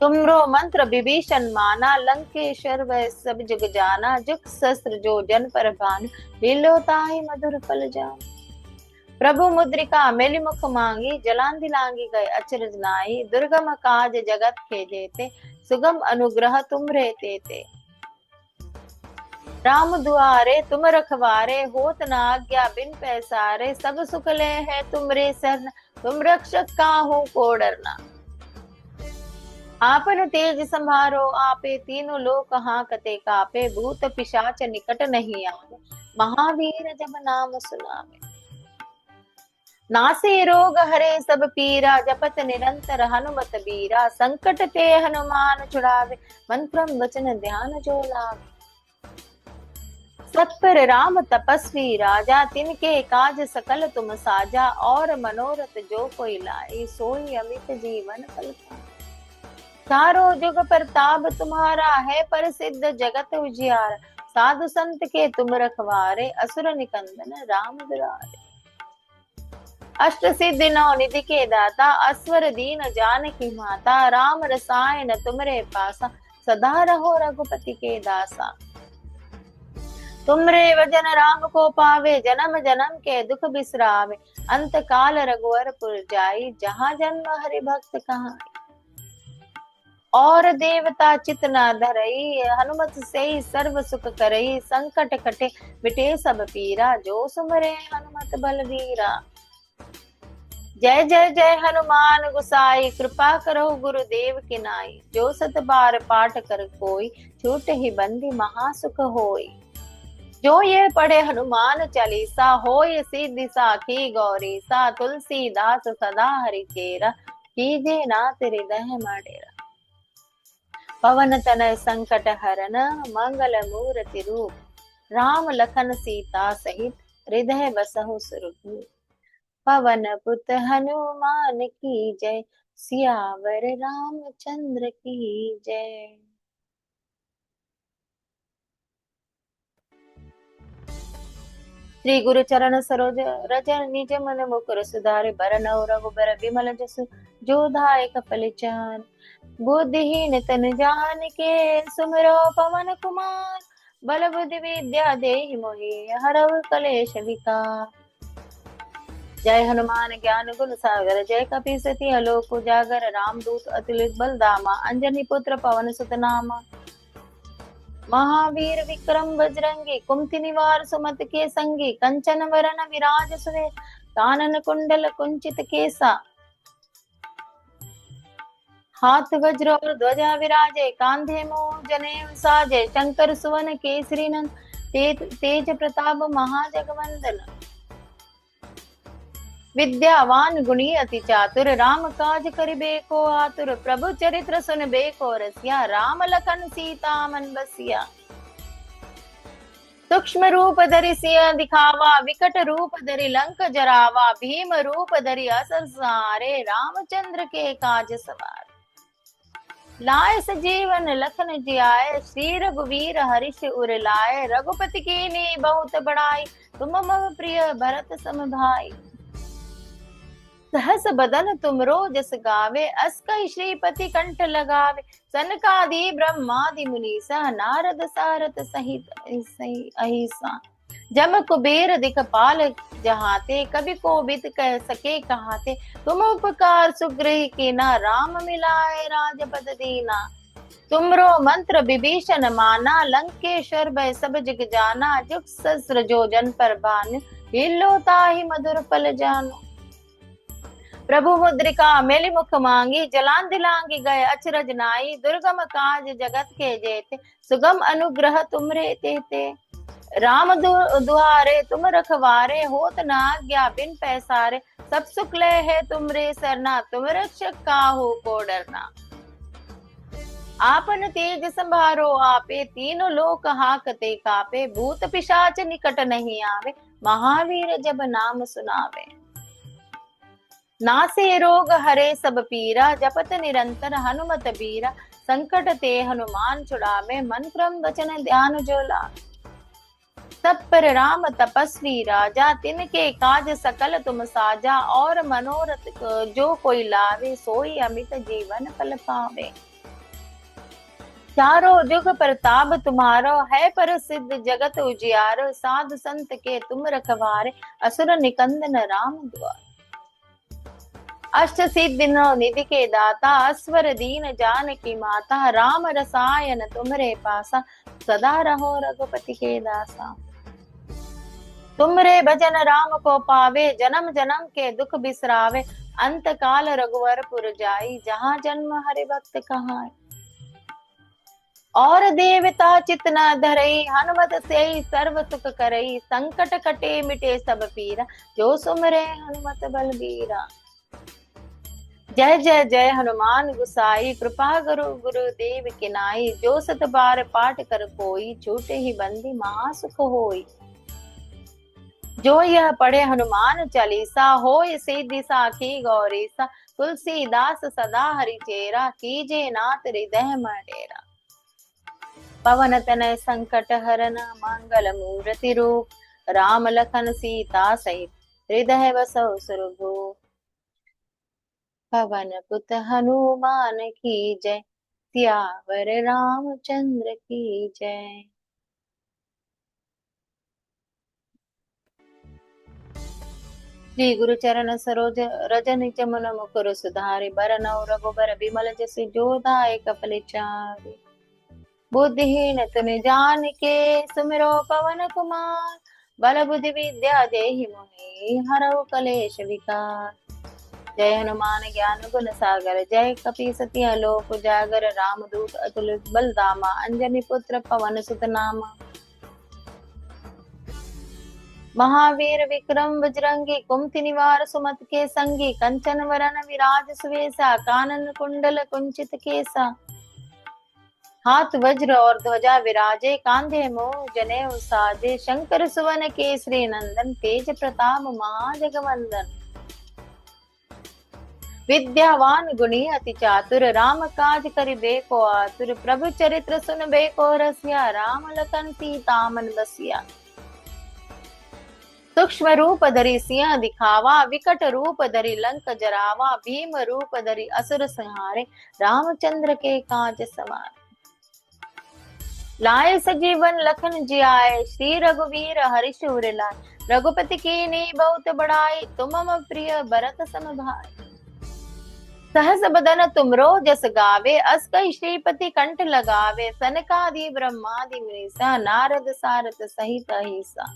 तुमरो मंत्र विभीषण माना, लंकेश्वर वह सब जुग जाना, जुग सहस्त्र जो जन पर भानु, लील्यो ताहि मधुर फल जानु। प्रभु मुद्रिका मेलि मुख मांगी, जलांधि लांगी गए अचरज नाई, दुर्गम काज जगत के जेते, सुगम अनुग्रह तुमरे तेते। राम दुआरे तुम रखवारे, होत न आज्ञा बिन पैसारे, सब सुख ले है तुमरे शरण, तुम रक्षक काहू को डरना। आपन तेज संभारो आपे, तीनों लोक हांकते कापे, भूत पिशाच निकट नहीं आवे, महावीर जब नाम सुनावे। नासे रोग हरे सब पीरा, जपत निरंतर हनुमत बीरा, संकट ते हनुमान छुड़ावे, मन क्रम वचन ध्यान जो लावे। सत्पर राम तपस्वी राजा, तिनके काज सकल तुम साजा, और मनोरथ जो कोई लाए, सोई अमित जीवन फल पाए। चारों जुग प्रताप तुम्हारा है, प्रसिद्ध जगत उजियारा, साधु संत के तुम रखवारे, असुर निकंदन राम दुलारे। अष्ट सिद्धि नौ निधि के दाता, अस्वर दीन जानकी माता, राम रसायन तुमरे पासा, सदा रहो रघुपति के दासा। तुमरे भजन राम को पावे, जन्म जन्म के दुख बिसरावे, अंत काल रघुवर पुर जाई, जहाँ जन्म हरि भक्त कहाई। और देवता चित न धरई, हनुमत से सर्व सुख करई, संकट कटे मिटे सब पीरा, जो सुमरे हनुमत बलबीरा। जय जय जय हनुमान गुसाई, कृपा करो गुरुदेव के नाई, जो सत बार पाठ कर कोई, छूट ही बंदी महासुख होई। जो ये पढ़े हनुमान चालीसा, होय सिद्धि साखी गौरीसा, तुलसीदास सदा हरिचेरा, कीजे नाथ हृदय मडेरा। पवन तनय संकट हरन मंगल मूर्ति रूप, राम लखन सीता सहित हृदय बसहु सुरभूप। पवन पुत हनुमान की जय, सियावर रामचंद्र की जय। श्री गुरु चरण सरोज रज निज मन मुकुर सुधारि, बरनउँ रघुबर बिमल जसु, जो दायक फलचारि। बुद्धिहीन तनु जानिके, सुमिरो पवन कुमार। बल बुद्धि विद्या देहि मोहि, हरऊ कलेश विकार। जय हनुमान ज्ञान गुण सागर, जय कपीसति आलोक उजागर। रामदूत अतुलित बल धामा, अंजनी पुत्र पवन सुत नामा। महावीर विक्रम बजरंगी, कुमति निवार सुमत के संगी। कंचन वरण विराज सुवेश, कानन कुंडल कुंचित केसा। हाथ वज्र और ध्वजा विराजे, कांधे मोह जनेऊ साजे। शंकर सुवन केसरी नंदन, तेज प्रताप महाजगवंदन। विद्यावान गुणी अति चातुर, राम काज करिबे को आतुर। प्रभु चरित्र सुनबे को रसिया, राम लखन सीता मन बसिया। सूक्ष्म रूप धरि सिय दिखावा, विकट रूप धरि लंक जरावा। भीम रूप धरि असुर संहारे, रामचंद्र के काज सवार। लाए सजीवन लखन जियाए, श्री रघुवीर हर्ष उर लाए। रघुपति कीन्ही बहुत बड़ाई, तुम मम प्रिय भरत सम भाई। सहस बदन तुमरो जस गावे, अस कहि श्रीपति कंठ लगावे। सनकादि ब्रह्मादि मुनीसा, नारद सारथ सहित अहिसा। जम कुबेर दिखपाल जहाते, कवि कोविद कह सके कहाते। तुम उपकार सुग्रीव कीना, राम मिलाए राजपद दीना। तुमरो मंत्र विभीषण माना, लंकेश्वर भय सब जग जाना। जुग सहस्र जो जन पर भानु, लील्यो ताहि मधुर फल जानु। प्रभु मुद्रिका मेलि मुख मांगी, जलान दिलांगी गए अचरज नाई। दुर्गम काज जगत के जेते, सुगम अनुग्रह तुमरे तेते। राम दुआरे तुम रखवारे, होत न आज्ञा बिन पैसारे। सब सुख ले है तुमरे सरना, तुम रक्षक काहू को डरना। आपन तेज संभारो आपे, तीनों लोक हाकते कापे। भूत पिशाच निकट नहीं आवे, महावीर जब नाम सुनावे। नासे रोग हरे सब पीरा, जपत निरंतर हनुमत बीरा। संकट ते हनुमान छुड़ावे, मन क्रम वचन ध्यान जो लावे। सब पर राम तपस्वी राजा, तिनके काज सकल तुम साजा। और मनोरथ जो कोई लावे, सोई अमित जीवन फल पावे। चारों जुग प्रताप तुम्हारो, है प्रसिद्ध जगत उजियारो। साधु संत के तुम रखवारे, असुर निकंदन राम द्वारे। अष्ट सिद्धि नौ निधि के दाता, अस्वर दीन जानकी माता। राम रसायन तुम्हरे पासा, सदा रहो रघुपति के दासा। तुमरे भजन राम को पावे, जन्म जन्म के दुख बिसरावे। अंत काल रघुवरपुर जाई, जहाँ जन्म हरि भक्त कहाई। और देवता चित न धरई, हनुमत से सर्व सुख करई। संकट कटे मिटे सब पीरा, जो सुमरे हनुमत बलबीरा। जय जय जय हनुमान गुसाई, कृपा करो गुरुदेव की नाई। जो सत बार पाठ कर कोई, छूटे ही बंदी महासुख होई। जो यह पढ़े हनुमान चालीसा, होय सिद्धि साखी गौरीसा। तुलसीदास सदा हरिचेरा, कीजे नाथ हृदय में डेरा। पवन तनय संकट हरन मंगल मूर्ति रूप, राम लखन सीता सहित हृदय बसहु सुरभूप। पवन पुत हनुमान की जय, सियावर रामचंद्र की जय। श्री गुरु चरण सरोज रज निज मन मुकुर सुधारि, बरनउँ रघुबर बिमल जसु। जो दायक फलचारि। बुद्धिहीन तनु जानिके, सुमिरो पवन कुमार। बल बुद्धि विद्या देहि मोहि, हरऊ कलेश विकार। जय हनुमान ज्ञान गुण सागर, जय कपीसति आलोक उजागर। रामदूत अतुलित बल धामा, अंजनी पुत्र पवन सुत नामा। महावीर विक्रम बजरंगी, कुमति निवार सुमत के संगी। कंचन वरण विराज सुवेसा, कानन कुंडल कुंचित केसा। हाथ वज्र और ध्वजा विराजे, कांधे मोह जनेऊ साजे, शंकर सुवन केसरी नंदन, तेज प्रताप महाजगवंदन। विद्यावान गुणी अति चातुर, राम काज करिबे को आतुर, प्रभु चरित्र सुनबे को रसिया, राम लखन सीता मन बसिया। सूक्ष्म रूप धरि सिंह दिखावा, विकट रूप धरि लंक जरावा, भीम रूप धरि असुर संहारे, रामचंद्र के काज सवारे। लाए सजीवन लखन जियाए, श्री रघुवीर हर्ष उर लाए, रघुपति कीन्ही बहुत बड़ाई, तुम मम प्रिय भरत सम भाई। सहस बदन तुमरो जस गावे, अस कहि श्रीपति कंठ लगावे, सनकादि ब्रह्मादि मुनीसा, नारद सारथ सहित अहिसा।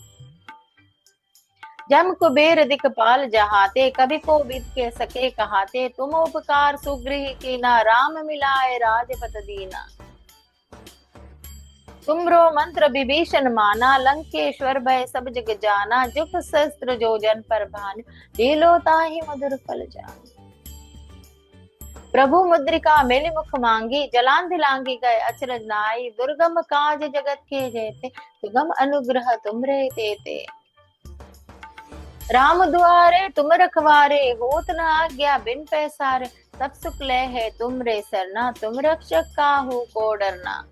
जम कुबेर दिखपाल जहाते, कभी कोविद के सके कहाते, तुम उपकार सुग्रीह कीना, राम मिलाए राजपत दीना। तुमरो मंत्र विभीषण माना, लंकेश्वर भय सब जग जाना, जुग सहस्त्र जो जन पर भान, लीलो ताहि मधुर फल जान। प्रभु मुद्रिका मेलि मुख मांगी, जलान दिलांगी गए अचरज नाई, दुर्गम काज जगत के जेते, सुगम अनुग्रह तुमरे तेते। राम दुआरे तुम रखवारे, होत न आज्ञा बिन पैसारे, सब सुख ले है तुमरे सरना, तुम रक्षक काहू को डरना।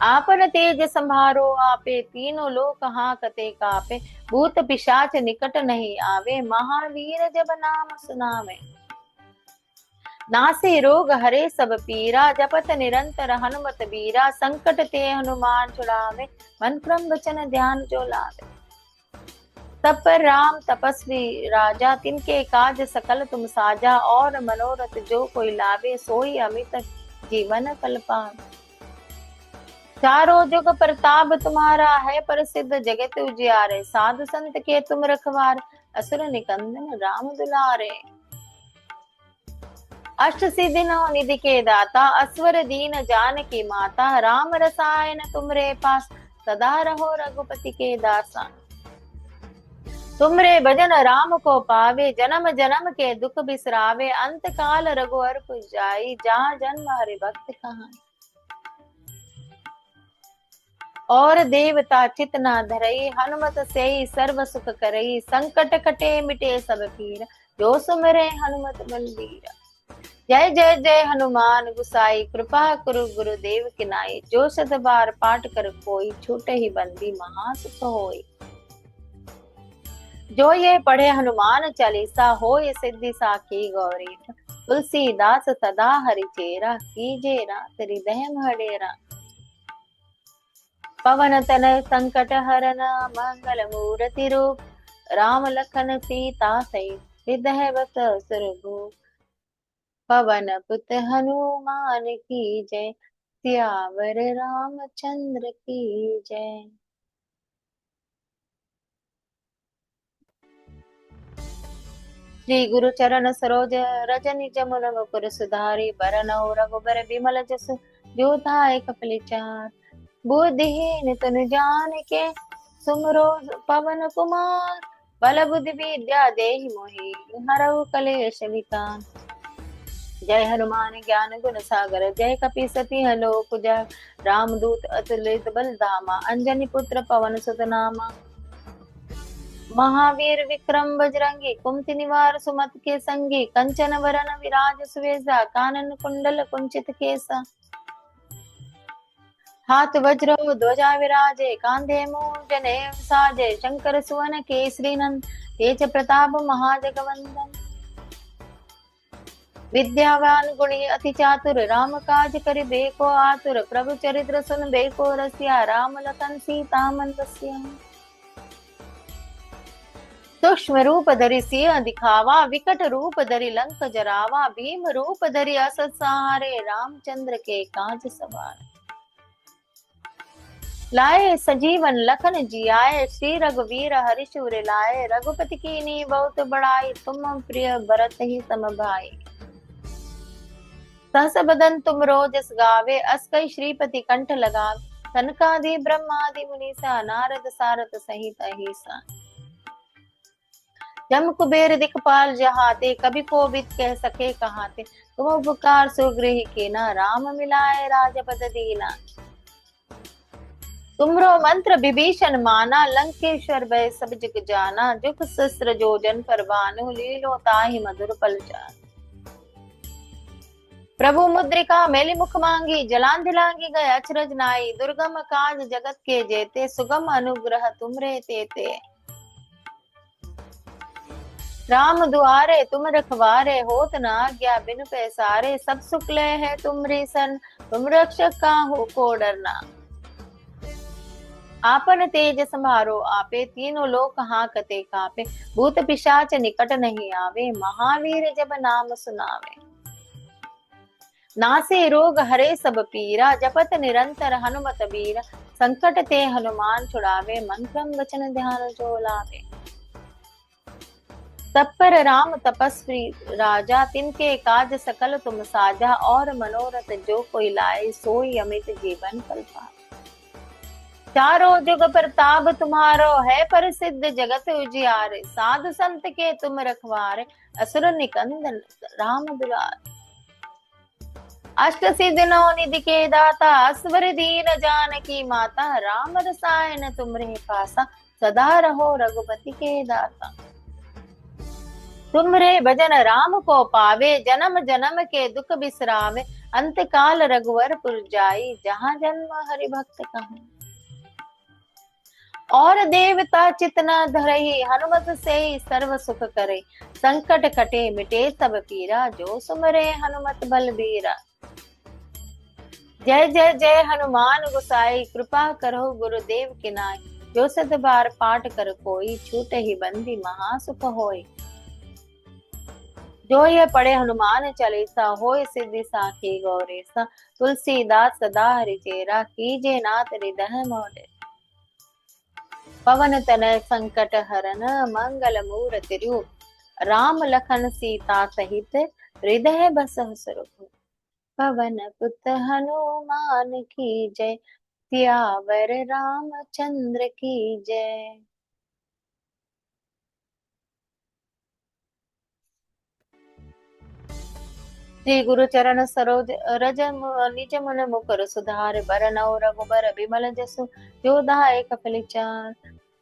आपन तेज संभारो आपे, तीनों लोक हांकते कापे, भूत पिशाच निकट नहीं आवे, महावीर जब नाम सुनावे। नासे रोग हरे सब पीरा, जपत निरंतर हनुमत बीरा, संकट ते हनुमान छुड़ावे, मन क्रम वचन ध्यान जो लावे। तब पर राम तपस्वी राजा, तिनके काज सकल तुम साजा, और मनोरथ जो कोई लावे, सोई अमित जीवन फल पावे। चारों जुग प्रताप तुम्हारा है, प्रसिद्ध जगत उजियारे, साधु संत के तुम रखवार, असुर निकंदन राम दुलारे। अष्ट सिद्धि नौ निधि के दाता, अस्वर दीन जानकी माता, राम रसायन तुमरे पास, सदा रहो रघुपति के दासा। तुमरे भजन राम को पावे, जन्म जन्म के दुख बिसरावे, अंत काल रघुवर पुजाई, जहाँ जन्म हरि भक्त कहाई। और देवता चित न धरई, हनुमत सेई सर्व सुख करई, संकट कटे मिटे सब पीर, जो सुमिरे हनुमत बलबीर। जय जय जय हनुमान गुसाई, कृपा करु गुरुदेव की नाई, जो शत बार पाठ कर कोई, छूटे ही बंदी महासुख होई। जो ये पढ़े हनुमान चालीसा, होय सिद्धि साखी गौरी, तुलसीदास सदा हरि चेरा, कीजे रात हृदय हडेरा। पवन तनय संकट हरन, मंगल मूर्ति रूप, राम लखन सीता सहित, हृदय बस सुरभूप। पवन पुत हनुमान की जय, सियावर रामचंद्र की जय। श्री गुरु चरण सरोज रज निज मन मुकुर सुधारी, बरनउँ रघुबर बिमल जसु, जो दायक फलिचार। बुद्धिहीन तनु जानिके, सुमिरो पवन कुमार, बल बुद्धि विद्या देहि मोहि, हरऊ कलेश विकार। जय हनुमान ज्ञान गुण सागर, जय कपीसति लोक उजागर, रामदूत अतुलित बल धामा, अंजनी पुत्र पवन सुत नामा। महावीर विक्रम बजरंगी, कुमति निवार सुमत के संगी, कंचन वरन विराज सुवेशा, कानन कुंडल कुंचित केसा। हाथ वज्र ध्वजा विराजे, कांधे मूंज जनेऊ साजे, शंकर सुवन केसरी नंदन, तेज प्रताप महाजगवंदन। विद्यावान गुणी अति चातुर, राम काज करिबे को आतुर, प्रभु चरित्र सुनबे को रसिया, राम लखन सीता मन बसिया। सूक्ष्म रूप धरि सिंह दिखावा, विकट रूप धरि लंक जरावा, भीम रूप धरि असुर संहारे, रामचंद्र के काज सवारे। लाए सजीवन लखन जियाए, श्री रघुवीर हर्ष उर लाए, रघुपति कीन्ही बहुत बड़ाई, तुम प्रिय भरत ही सम भाई। सहस बदन तुमरो जस गावे, अस कहि श्रीपति कंठ लगावे, सनकादि ब्रह्मादि मुनीसा, नारद सारथ सहित अहिसा। जम कुबेर दिखपाल जहाते, कभी कोविद कह सके कहाँ थे। तुम उपकार सुग्रीह कीना, राम मिलाए राजपद दीना। तुमरो मंत्र विभीषण माना, लंकेश्वर भय सब जग जाना। जुग सहस्त्र जोजन पर भानु, लीलो ताहि मधुर पल जान। प्रभु मुद्रिका मेलि मुख मांगी, जलान दिलांगी गए अचरज नाई। दुर्गम काज जगत के जेते, सुगम अनुग्रह तुमरे तेते। राम दुआरे तुम रखवारे, होत न आज्ञा बिनु पैसारे। सब सुख ले है तुमरी सन, तुम रक्षक काहू को डरना। आपन तेज संभारो आपे, तीनों लोक हांकते कापे। भूत पिशाच निकट नहीं आवे, महावीर जब नाम सुनावे। नासे रोग हरे सब पीरा, जपत निरंतर हनुमत बीरा। संकट ते हनुमान छुड़ावे, मन क्रम वचन ध्यान जो लावे। तब पर राम तपस्वी राजा, तिनके काज सकल तुम साजा। और मनोरथ जो कोई लाए, सोई अमित जीवन फल पाए। चारों जुग प्रताप तुम्हारो, है प्रसिद्ध जगत उजियारे। साधु संत के तुम रखवारे, असुर निकंदन राम दुलारे। अष्ट सिद्धि नौ निधि के दाता, असवर दीन जानकी माता। राम रसायन तुमरे पासा, सदा रहो रघुपति के दाता। तुमरे भजन राम को पावे, जन्म जन्म के दुख बिसरावे। अंत काल रघुवर पुर जाई, जहाँ जन्म हरि भक्त कहूँ। और देवता चित न धरई, हनुमत से सर्व सुख करे। संकट कटे मिटे सब पीरा, जो सुमरे हनुमत बलबीरा। जय जय जय हनुमान गोसाई, कृपा करो गुरुदेव की नाई। जो सत बार पाठ कर कोई, छूट ही बंदी महासुख होई। जो ये पढ़े हनुमान चालीसा, होय सिद्धि साखी गौरीसा। तुलसीदास सदा हरिचेरा, कीजे नाथ हृदय मोरे। पवन तनय संकट हरन, मंगल मूरति रूप। राम लखन सीता सहित, हृदय बसहु स्वरूप। पवन पुत्र हनुमान की जय, सियावर रामचंद्र की जय। श्री गुरु चरण सरोज रज निज मन मुकुर सुधार। बरनौ रघुबर बिमल जसु, जो दायक फलिचार।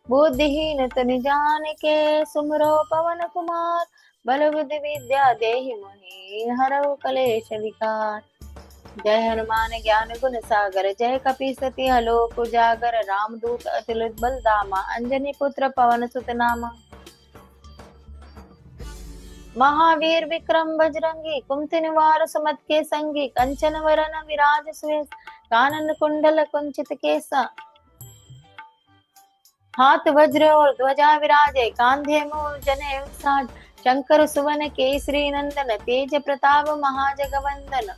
बुद्धिहीन तनि जानिके, सुमरो पवन कुमार। बल बुद्धि विद्या देहि मोहि, हरऊ कलेश विकार। जय हनुमान ज्ञान गुण सागर, जय कपीस तिहुँ लोक उजागर। रामदूत अतुलित बल धामा, अंजनी पुत्र पवन सुत नामा। महावीर विक्रम बजरंगी, कुमति निवार सुमति के संगी। कंचन वरन विराज सुवेश, कानन कुंडल कुंचित केसा। हाथ वज्र और ध्वजा विराजे, कांधे मूल जने साज। शंकर सुवन केसरी नंदन, तेज प्रताप महाजगवंदन।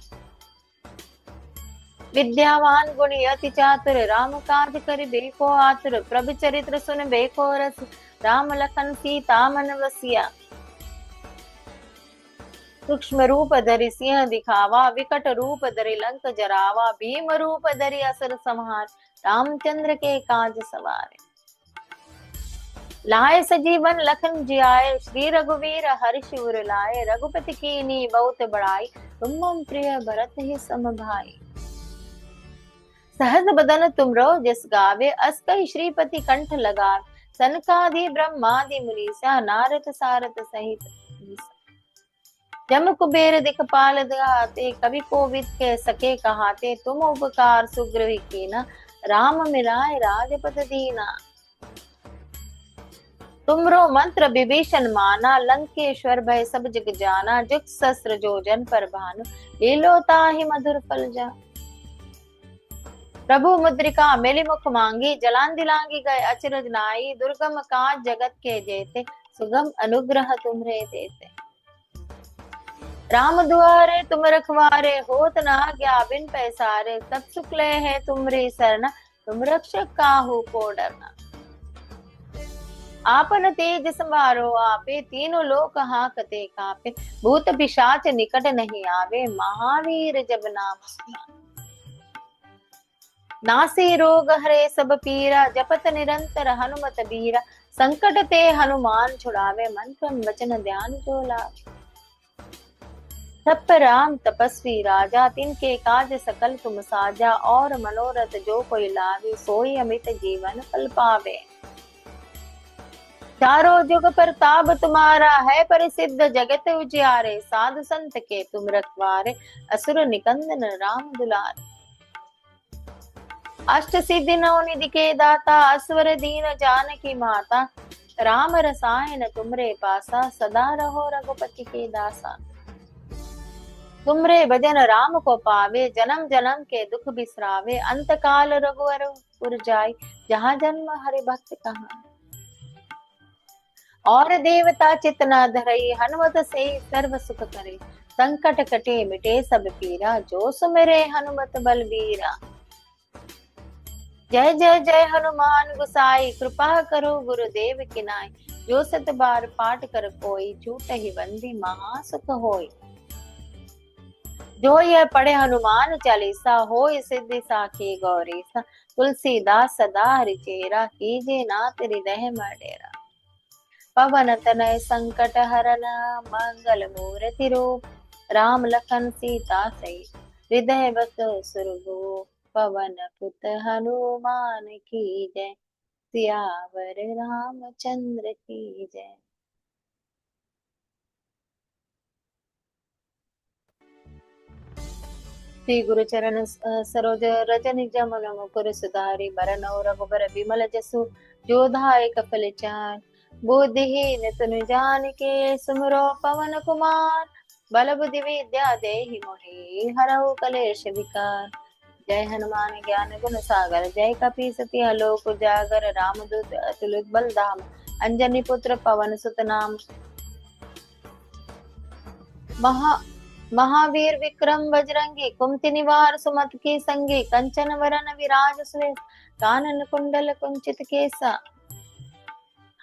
विद्यावान गुणी अति चातुर, राम काज करिबे को आतुर। प्रभु चरित्र सुनबे को रस, राम लखन सीता मन बसिया। सूक्ष्म रूप धरि सिंह दिखावा, विकट रूप धरि लंक जरावा। भीम रूप धरि असुर संहार, रामचंद्र के काज सवारे। लाए सजीवन लखन जियाए, श्री रघुवीर हर्ष उर लाए। रघुपति कीन्ही बहुत बड़ाई, तुम मम प्रिय भरत ही सम भाई। सहज बदन तुमरो जस गावे, अस कहि श्रीपति कंठ लगावे। सनकादि ब्रह्मादि मुनीसा, नारद सारद सहित। जम कुबेर दिखपाल दिखाते, कभी कोविद कह सके कहाते। तुम उपकार सुग्रीव कीना, राम मिलाए राजपद दीना। तुमरो मंत्र विभीषण माना, लंकेश्वर भय सब जग जाना। जुग सहस्त्र जोजन पर भानु, लीलो ताहि मधुर फल जा। प्रभु मुद्रिका मेलि मुख मांगी, जलान दिलांगी गए अचरज नाई। दुर्गम काज जगत के जेते, सुगम अनुग्रह तुमरे देते। राम दुआरे तुम रखवारे, होत न आज्ञा बिन पैसारे। सब सुख ले है तुमरी सरना, तुम रक्षक काहू को डरना। आपन तेज संभारो आपे, तीनों लोक हांकते कापे। भूत पिशाच निकट नहीं आवे, महावीर जब नाम सुनावे। नासे रोग हरे सब पीरा, जपत निरंतर हनुमत बीरा। संकट ते हनुमान छुड़ावे, मन क्रम वचन ध्यान जो लावे। तप राम तपस्वी राजा, तिनके काज सकल तुम साजा। और मनोरथ जो कोई लावे, सोई अमित जीवन फल पावे। चारों जुग प्रताप तुम्हारा है, प्रसिद्ध जगत उजियारे। साधु संत के तुम रखवारे, असुर निकंदन राम दुलारे। अष्ट सिद्धि नौ निधि के दाता, असवर दीन जानकी माता। राम रसायन तुमरे पासा, सदा रहो रघुपति के दासा। तुमरे भजन राम को पावे, जन्म जन्म के दुख बिसरावे। अंत काल रघुवर पुर जाय, जहाँ जन्म हरि भक्त कहाँ। और देवता चित न धरई, हनुमत से सर्व सुख करे। संकट कटे मिटे सब पीरा, जो सुमिरे हनुमत बलबीरा। जय जय जय हनुमान गुसाई, कृपा करो गुरुदेव की नाई। जो सत बार पाठ कर कोई, छूटहि बंदी महा सुख होय। जो यह पढ़े हनुमान चालीसा, होय सिद्धि साखी गौरीसा। तुलसीदास सदा हरिचेरा, कीजे नाथ हृदय में डेरा। पवन तनय संकट हरन, मंगल मूर्ति रूप। राम लखन सीता सहित, हृदय बसो सुरभूप। पवन पुत हनुमान की जय, सियावर रामचंद्र की जय। श्री गुरु चरण सरोज रज निज मन मुकुर सुधारि। बरनउँ रघुबर बिमल जसु, जो दायक फल चारि। बुद्धिहीन तनु जानिके, सुमिरो पवन कुमार। बल बुद्धि विद्या देहि मोहि, हरहु कलेश विकार। जय हनुमान ज्ञान गुण सागर, जय कपीस तिहुँ लोक उजागर। रामदूत अतुलित बल धाम, अंजनी पुत्र पवन सुत नाम। महावीर विक्रम बजरंगी, कुमति निवार सुमत की संगी। कंचन वरन विराज सुवेश, कानन कुंडल कुंचित केसा।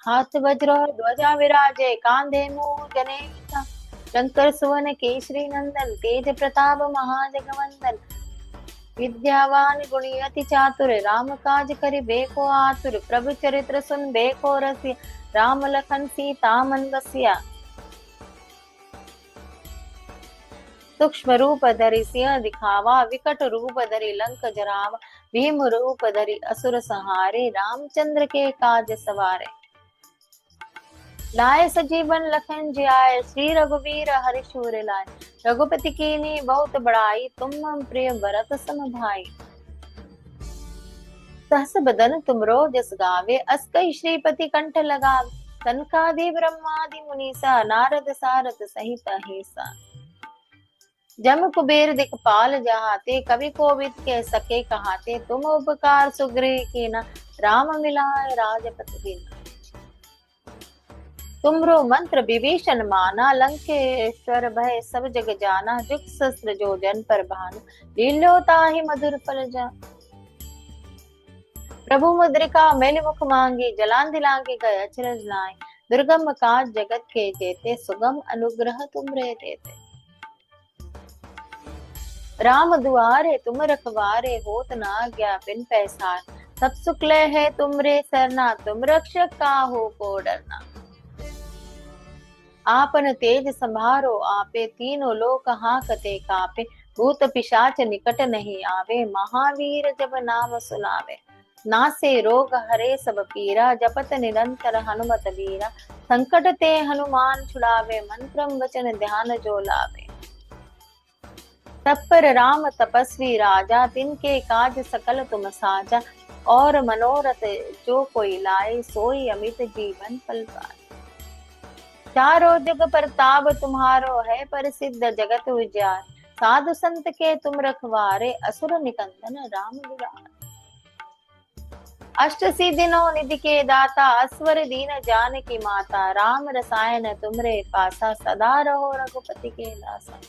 हाथ वज्र ध्वजा विराजे, कांधे मूष जनेता। शंकर सुवन केसरी नंदन, तेज प्रताप महाजगवंदन। विद्यावान गुणी अति चातुर, राम काज करिबे को आतुर। प्रभु चरित्र सुनबे को रसिया, राम लखन सीता मन बसिया। सूक्ष्म रूप धरि सिंह दिखावा, विकट रूप धरि लंक जरावा। भीम रूप धरि असुर संहारे, रामचंद्र के काज सवारे। लाए सजीवन लखन जियाए, श्री रघुवीर हर्षि लाए। रघुपति कीन्ही बहुत बड़ाई, तुम मम प्रिय भरत सम भाई। सहस बदन तुमरो जस गावे, अस कहि श्रीपति कंठ लगावे। सनकादि ब्रह्मादि मुनीसा, नारद सारद सहित अहिसा। जम कुबेर दिखपाल जहाते, कवि कोविद कह सके कहाते। तुम उपकार सुग्रीव कीना, राम मिलाए राजपथ दीना। तुमरो मंत्र विभीषण माना, लंकेश्वर भय सब जग जाना। जुग सहस्त्र जो जन पर भानु, लील्यो ताहि मधुर फल जा। प्रभु मुद्रिका मेलि मुख मांगी, जलांधि लांघि गए अचरज नाई। दुर्गम काज जगत के जेते, सुगम अनुग्रह तुमरे देते। राम दुआरे तुम रखवारे, होत न आज्ञा बिन पैसार। सब सुख लय है तुमरे सरना, तुम रक्षक काहू को डरना। आपन तेज संभारो आपे, तीनों लोक हांकते कापे। भूत पिशाच निकट नहीं आवे, महावीर जब नाम सुनावे। नासे रोग हरे सब पीरा, जपत निरंतर हनुमत बीरा। संकट ते हनुमान छुड़ावे, मन क्रम वचन ध्यान जो लावे। तत्पर राम तपस्वी राजा, तिनके काज सकल तुम साजा। और मनोरथ जो कोई लाए, सोई अमित जीवन फल पाए। चारों जुग प्रताप तुम्हारो है, प्रसिद्ध जगत उजियार। साधु संत के तुम रखवारे, असुर निकंदन राम दुलारे। अष्ट सिद्धि नौ निधि के दाता, असवर दीन जानकी माता। राम रसायन तुमरे पासा, सदा रहो रघुपति के दासा।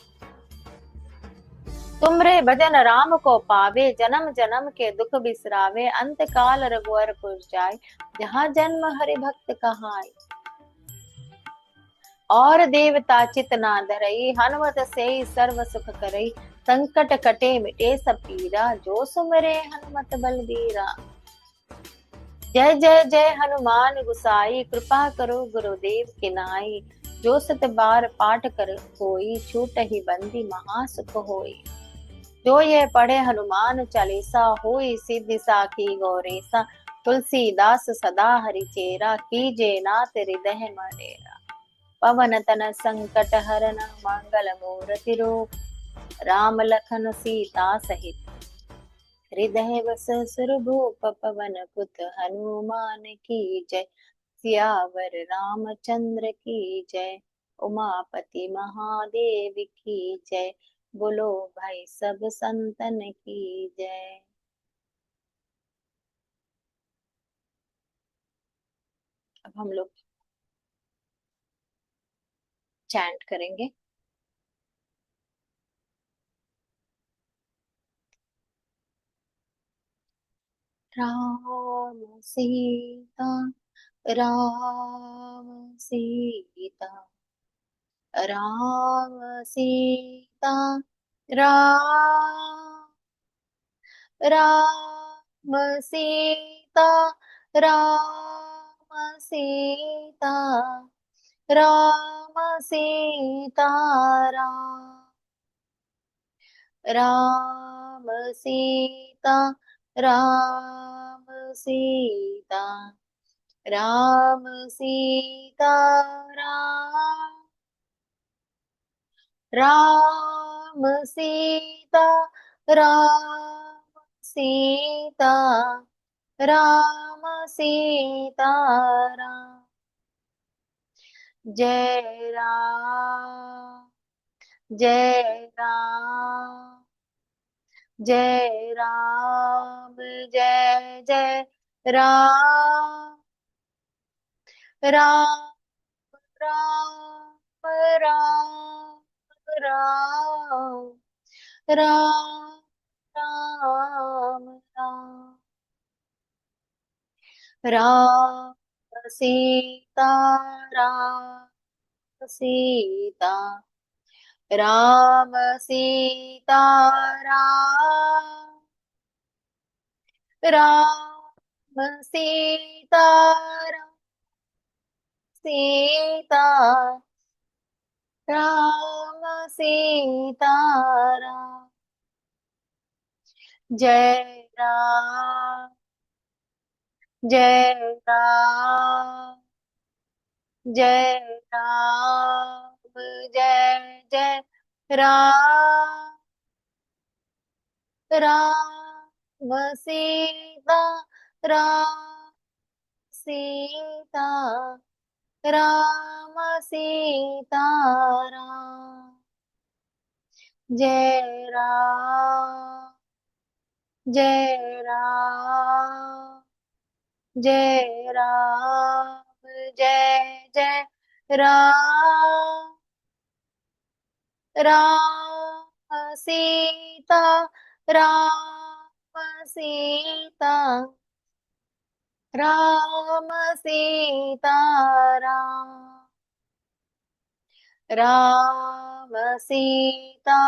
तुमरे भजन राम को पावे, जन्म जन्म के दुख बिसरावे। अंत काल रघुवर पुर जाय, जहाँ जन्म हरि भक्त कहाय। और देवता चित ना धरई, हनुमत से सर्व सुख करई। संकट कटे मिटे सब पीरा, जो सुमिरे हनुमत बलबीरा। जय जय जय हनुमान गुसाई, कृपा करो गुरुदेव की नाई। जो सत बार पाठ कर कोई, छूट ही बंदी महासुख होई। जो ये पढ़े हनुमान चालीसा, होई सिद्धि साखी गौरीसा। तुलसीदास सदा हरिचेरा, कीजे नाथ हृदय मडेरा। पवन तन संकट हरन, मंगल मूर्ति रूप। राम लखन सीता सहित, हृदय बस सुरभूप। पवन पुत हनुमान की जय, सियावर रामचंद्र की जय। उमापति महादेव की जय, बोलो भाई सब संतन की जय। अब हम लोग चैंट करेंगे। राम सीता, राम सीता, राम सीता, राम, राम सीता, राम सीता, राम सीता, राम, राम सीता, राम सीता, राम सीता, राम, राम सीता, राम सीता, राम सीता, राम। जय राम, जय राम, जय राम, जय जय राम, राम, राम, राम, राम, राम, राम, राम, राम सीता, राम सीता, राम सीता, राम, राम सीता, राम सीता, राम सीता, राम। जय राम, जय राम, जय राम, जय जय राम, राम सीता, राम सीता, राम सीता, राम। जय राम, जय राम, जय राम, जय जय राम, राम सीता, राम सीता, राम सीता, राम, राम सीता,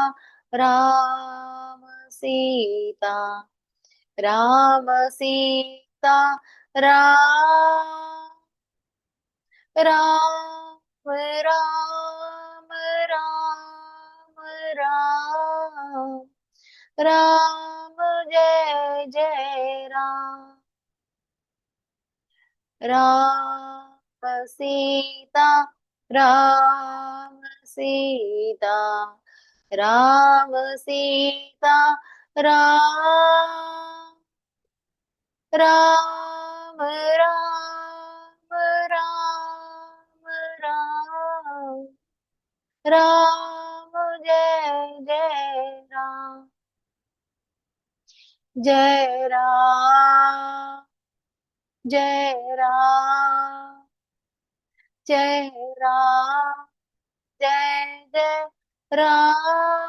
राम सीता, राम सीता, राम, राम, राम, राम, राम, राम, जय जय राम, राम सीता, राम सीता, राम सीता, राम, राम, राम, राम, राम, राम, जय जय राम। जय राम, जय राम, जय राम, जय जय राम,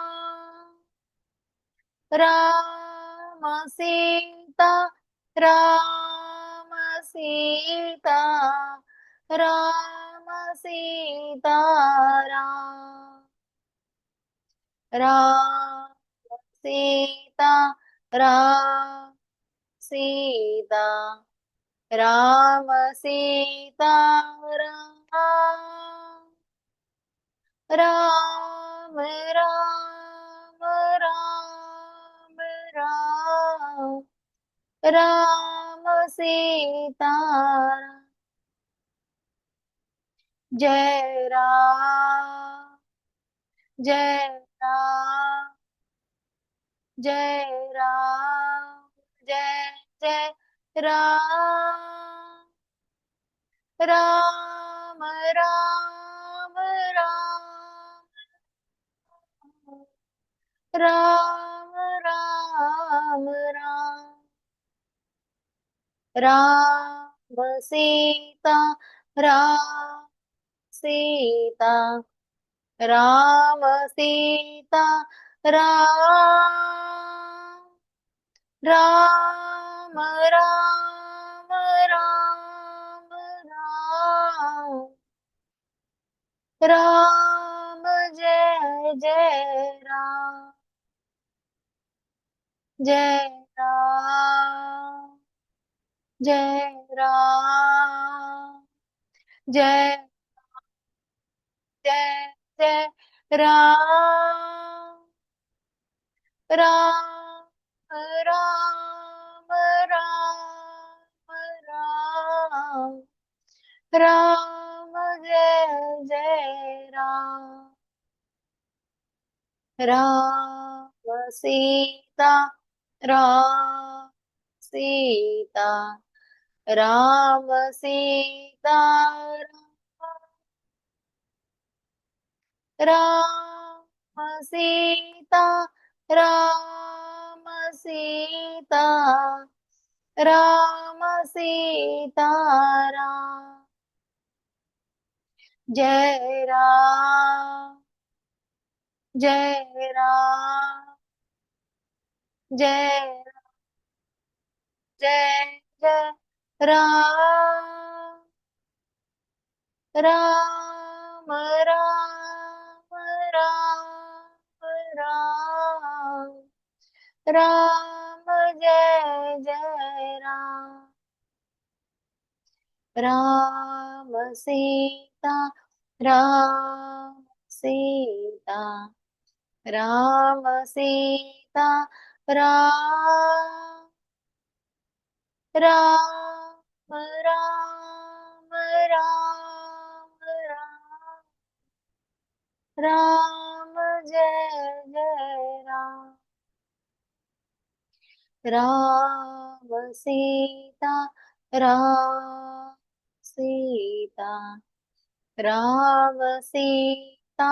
राम सीता, राम सीता, राम सीता, राम, राम सीता, राम सीता, राम सीता राम, राम राम राम राम, राम सीता राम। जय राम, जय राम, जय राम, जय जय राम, राम राम राम, राम राम राम, राम सीता राम, सीता राम, सीता राम, राम राम राम राम, राम जय जय राम, जय राम, जय राम, जय जय जय राम, राम राम राम राम, राम जय जय राम, राम सीता राम, सीता राम, सीता राम, सीता राम, सीता राम, सीता राम। जय राम, जय राम, जय जय जय राम, राम राम राम राम, राम जय जय राम, राम सीता राम, सीता राम, सीता राम, राम राम राम राम, राम जय जय राम, राम सीता राम, सीता राम, सीता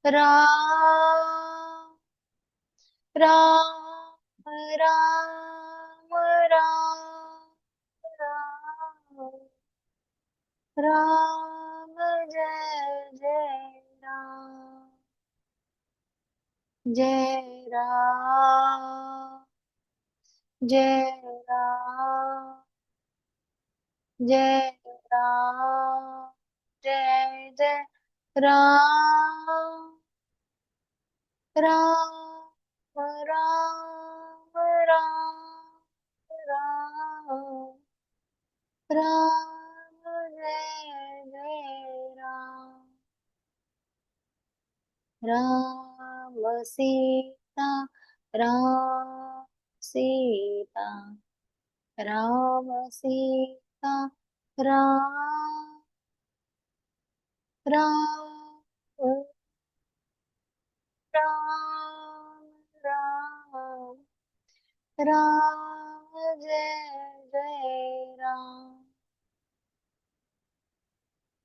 राम, राम राम राम राम, राम जय जय राम, जय राम, जय राम, जय राम, जय जय राम, राम राम राम राम, राम जय जय राम, राम सीता राम, सीता राम, सीता राम, राम राम राम, राम जय जय